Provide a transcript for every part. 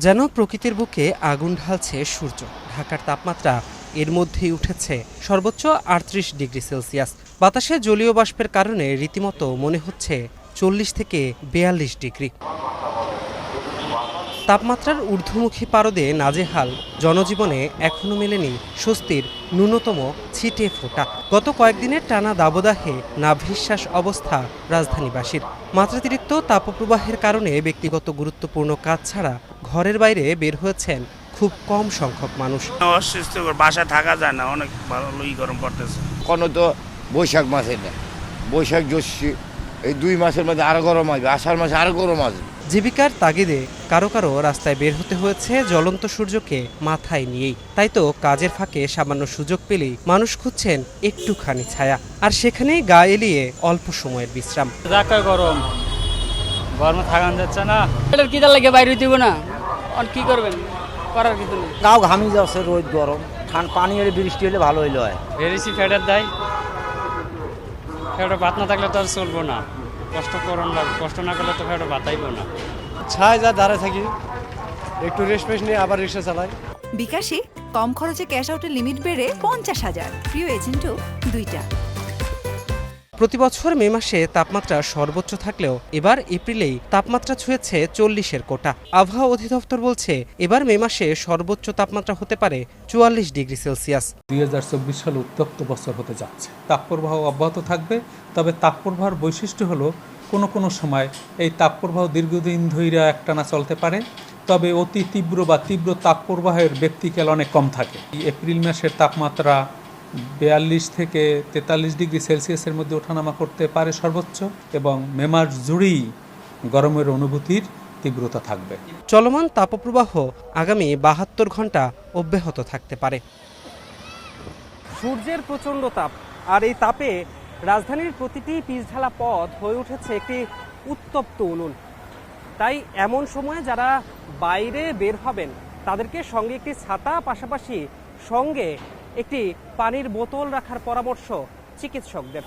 যেন প্রকৃতির বুকে আগুন ঢালছে সূর্য। ঢাকার তাপমাত্রা এর মধ্যেই উঠেছে সর্বোচ্চ ৩৮ ডিগ্রি সেলসিয়াস। বাতাসে জলীয় বাষ্পের কারণে রীতিমতো মনে হচ্ছে ৪০ থেকে ৪২ ডিগ্রি। তাপমাত্রার ঊর্ধ্বমুখী পারদে নাজেহাল জনজীবনে এখনো মেলেনি স্বস্তির ন্যূনতম ছিটে ফোঁটা। গত কয়েকদিনের টানা দাবদাহে নাভিশ্বাস অবস্থা রাজধানীবাসীর। মাত্রাতিরিক্ত তাপপ্রবাহের কারণে ব্যক্তিগত গুরুত্বপূর্ণ কাজ ছাড়া ঘরের বাইরে বের হয়েছেন খুব কম সংখ্যক মানুষ। অস্বস্তিকর, বাসায় থাকা যায় না, অনেক ভালোই গরম পড়তেছে। কোনো তো বৈশাখ মাসে না, বৈশাখ জ্যৈষ্ঠ এই 2 মাসের মধ্যে আরো গরম আসবে, আষাঢ় মাসে আরো গরম আসবে। জীবিকার তাগিদে কারো কারো রাস্তায় বের হতে হয়েছে জ্বলন্ত সূর্যকে মাথায় নিয়েই। তাই তো কাজের ফাঁকে সামান্য সুযোগ পেলেই মানুষ খুঁজছেন একটুখানি ছায়া, আর সেখানেই গা এলিয়ে অল্প সময়ের বিশ্রাম। গরম গরমে থাকান যাচ্ছে না, এটার কি তার লাগে বাইরে দিব না, আর কি করবেন, করার কিছু নেই। গাও ঘামি যাচ্ছে, রোদ গরম, পানি হলে বৃষ্টি হলে ভালো হইলো হয়। বেরিয়েছি ফেডার দেয়, ফেডার ভাত না থাকলে তো আর চলবো না, কষ্ট করুন লাগবে, কষ্ট না করলে তো ফেডার ভাতাইবো না। ছায় যা দাঁড়ায় থাকি, একটু রেস্ট ফেস্ট নিয়ে আবার রিক্সা চালাই। বিকাশে কম খরচে ক্যাশ আউটের লিমিট বেড়ে ৫০,০০০। প্রিয় এজেন্টও 2টা। প্রতি বছর মে মাসে তাপমাত্রা সর্বোচ্চ থাকলেও এবার এপ্রিলেই তাপমাত্রা ছুঁয়েছে ৪০-এর কোটা। আবহাওয়া অধিদপ্তর বলছে এবার মে মাসে সর্বোচ্চ তাপমাত্রা হতে পারে ৪৪ ডিগ্রি সেলসিয়াস। ২০২৪ সাল উত্তপ্ত বছর হতে যাচ্ছে। তাপপ্রবাহ অব্যাহত থাকবে, তবে তাপপ্রবাহের বৈশিষ্ট্য হলো কোনো সময় এই তাপপ্রবাহ দীর্ঘদিন ধরে একটানা চলতে পারে, তবে অতি তীব্র বা তীব্র তাপপ্রবাহের ব্যক্তিকাল অনেক কম থাকে। এপ্রিল মাসের তাপমাত্রা ৪২ থেকে ৪৩ ডিগ্রি সেলসিয়াসের মধ্যে ওঠানামা করতে পারে সর্বোচ্চ, এবং মে মাস জুড়েই গরমের অনুভূতির তীব্রতা থাকবে। চলমান তাপপ্রবাহ আগামী ৭২ ঘন্টা অব্যাহত থাকতে পারে। সূর্যের প্রচণ্ড তাপ, আর এই তাপে রাজধানীর প্রতিটি পিচঢালা পথ হয়ে উঠেছে একটি উত্তপ্ত উনুন। তাই এমন সময়ে যারা বাইরে বের হবেন তাদেরকে সঙ্গে একটি ছাতা, পাশাপাশি সঙ্গে একটি পানির বোতল রাখার পরামর্শ চিকিৎসকদের।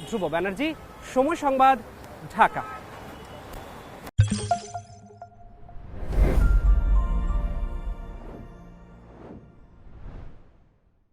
ধ্রুব ব্যানার্জি, সময় সংবাদ, ঢাকা।